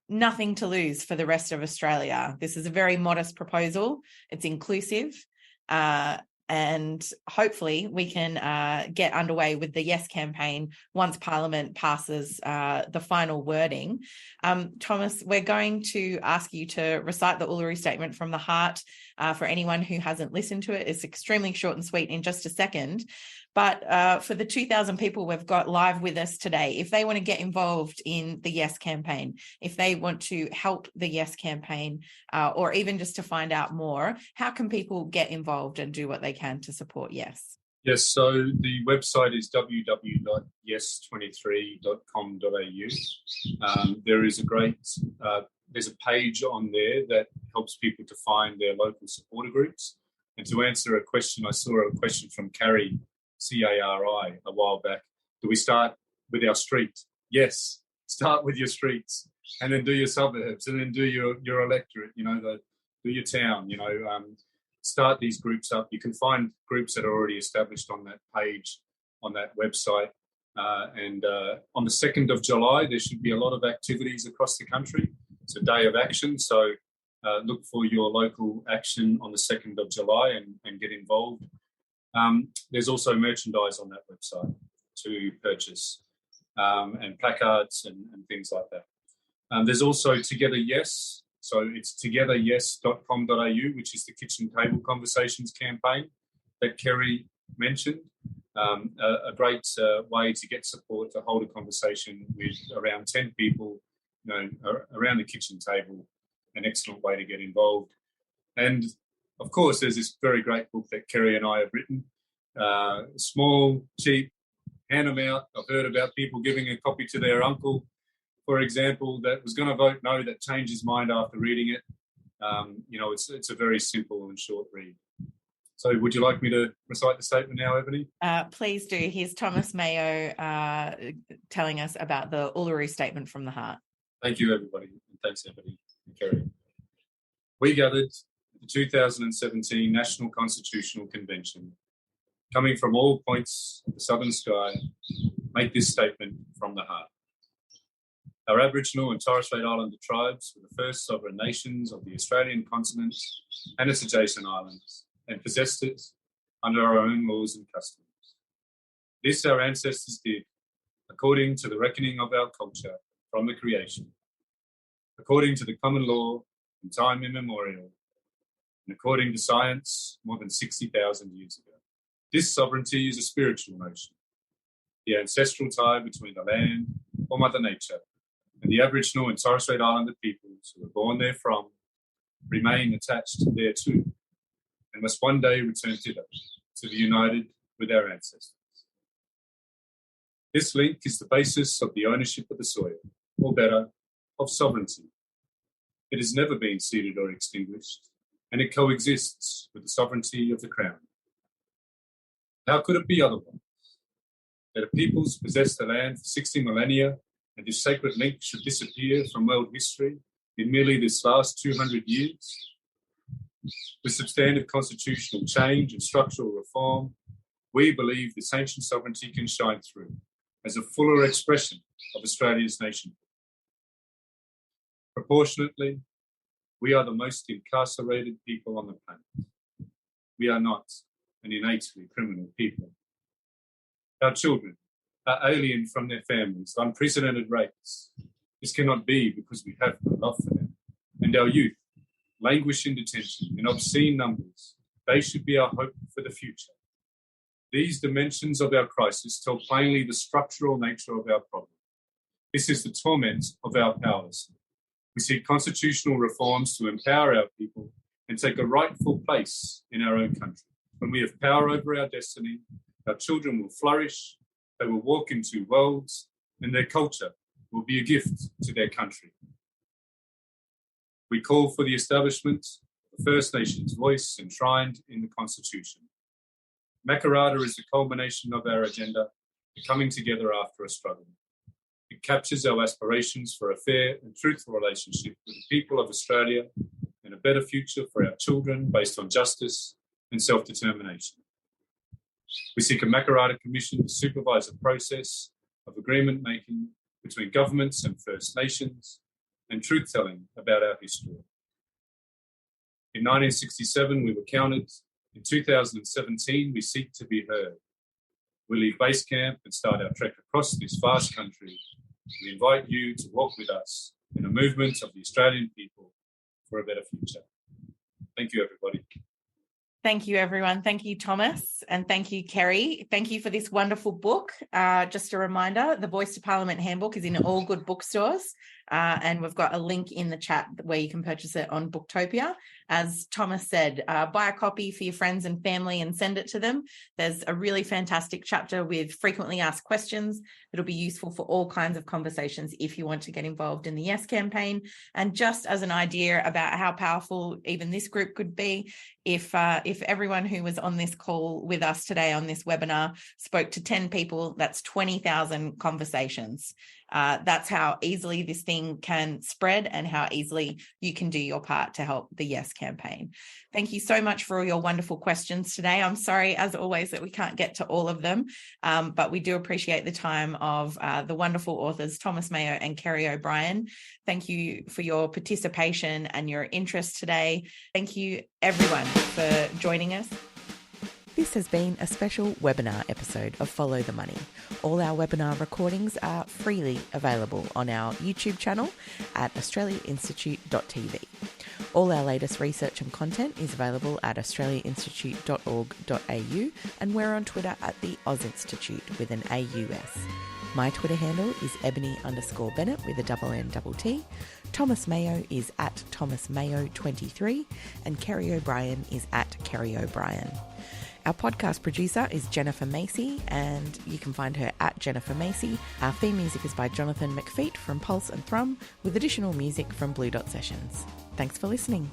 [SPEAKER 1] nothing to lose for the rest of Australia. This is a very modest proposal. It's inclusive, and hopefully we can get underway with the Yes campaign once Parliament passes the final wording. Thomas, we're going to ask you to recite the Uluru Statement from the Heart for anyone who hasn't listened to it. It's extremely short and sweet in just a second. But for the 2,000 people we've got live with us today, if they want to get involved in the Yes campaign, if they want to help the Yes campaign, or even just to find out more, how can people get involved and do what they can to support Yes?
[SPEAKER 21] Yes, so the website is www.yes23.com.au. There is there's a page on there that helps people to find their local supporter groups. And to answer a question, I saw a question from Carrie, C-A-R-I, a while back. Do we start with our street? Yes, start with your streets, and then do your suburbs, and then do your electorate, do your town, start these groups up. You can find groups that are already established on that page, on that website. And on the 2nd of July, there should be a lot of activities across the country. It's a day of action, so look for your local action on the 2nd of July and get involved. There's also merchandise on that website to purchase, and placards and things like that. There's also Together Yes. So it's togetheryes.com.au, which is the kitchen table conversations campaign that Kerry mentioned. A great way to get support, to hold a conversation with around 10 people, around the kitchen table, an excellent way to get involved. And of course, there's this very great book that Kerry and I have written, small, cheap, hand them out. I've heard about people giving a copy to their uncle, for example, that was going to vote no, that changed his mind after reading it. It's a very simple and short read. So would you like me to recite the statement now, Ebony?
[SPEAKER 1] Please do. Here's Thomas Mayo telling us about the Uluru Statement from the Heart.
[SPEAKER 21] Thank you, everybody. And thanks, Ebony and Kerry. We gathered at the 2017 National Constitutional Convention, coming from all points of the southern sky, make this statement from the heart. Our Aboriginal and Torres Strait Islander tribes were the first sovereign nations of the Australian continent and its adjacent islands, and possessed it under our own laws and customs. This our ancestors did, according to the reckoning of our culture from the creation, according to the common law in time immemorial, and according to science more than 60,000 years ago. This sovereignty is a spiritual notion, the ancestral tie between the land, or Mother Nature, and the Aboriginal and Torres Strait Islander peoples who were born therefrom remain attached thereto, and must one day return thither to be united with our ancestors. This link is the basis of the ownership of the soil, or better, of sovereignty. It has never been ceded or extinguished, and it coexists with the sovereignty of the Crown. How could it be otherwise? That a peoples possess the land for 60 millennia, and this sacred link should disappear from world history in merely this last 200 years? With substantive constitutional change and structural reform, we believe this ancient sovereignty can shine through as a fuller expression of Australia's nationhood. Proportionately, we are the most incarcerated people on the planet. We are not an innately criminal people. Our children are alien from their families at unprecedented rates. This cannot be because we have no love for them. And our youth languish in detention in obscene numbers. They should be our hope for the future. These dimensions of our crisis tell plainly the structural nature of our problem. This is the torment of our powers. We seek constitutional reforms to empower our people and take a rightful place in our own country. When we have power over our destiny, our children will flourish, they will walk into worlds, and their culture will be a gift to their country. We call for the establishment of the First Nations voice enshrined in the Constitution. Makarrata is the culmination of our agenda, the coming together after a struggle. It captures our aspirations for a fair and truthful relationship with the people of Australia and a better future for our children based on justice and self-determination. We seek a Makarrata Commission to supervise a process of agreement making between governments and First Nations and truth-telling about our history. In 1967, we were counted. In 2017, we seek to be heard. We leave base camp and start our trek across this vast country. We invite you to walk with us in a movement of the Australian people for a better future. Thank you, everybody.
[SPEAKER 1] Thank you, everyone. Thank you, Thomas. And thank you, Kerry. Thank you for this wonderful book. Just a reminder, the Voice to Parliament Handbook is in all good bookstores. And we've got a link in the chat where you can purchase it on Booktopia. As Thomas said, buy a copy for your friends and family and send it to them. There's a really fantastic chapter with frequently asked questions that'll be useful for all kinds of conversations if you want to get involved in the Yes campaign. And just as an idea about how powerful even this group could be, if everyone who was on this call with us today on this webinar spoke to 10 people, that's 20,000 conversations. That's how easily this thing can spread and how easily you can do your part to help the Yes campaign. Thank you so much for all your wonderful questions today. I'm sorry, as always, that we can't get to all of them, but we do appreciate the time of the wonderful authors Thomas Mayo and Kerry O'Brien. Thank you for your participation and your interest today. Thank you, everyone, for joining us. This has been a special webinar episode of Follow the Money. All our webinar recordings are freely available on our YouTube channel at australiainstitute.tv. All our latest research and content is available at australiainstitute.org.au, and we're on Twitter at the Oz Institute with an AUS. My Twitter handle is ebony_Bennett with a _NTT. Thomas Mayo is at ThomasMayo23, and Kerry O'Brien is at Kerry O'Brien. Our podcast producer is Jennifer Macy, and you can find her at Jennifer Macy. Our theme music is by Jonathan McFeet from Pulse and Thrum, with additional music from Blue Dot Sessions. Thanks for listening.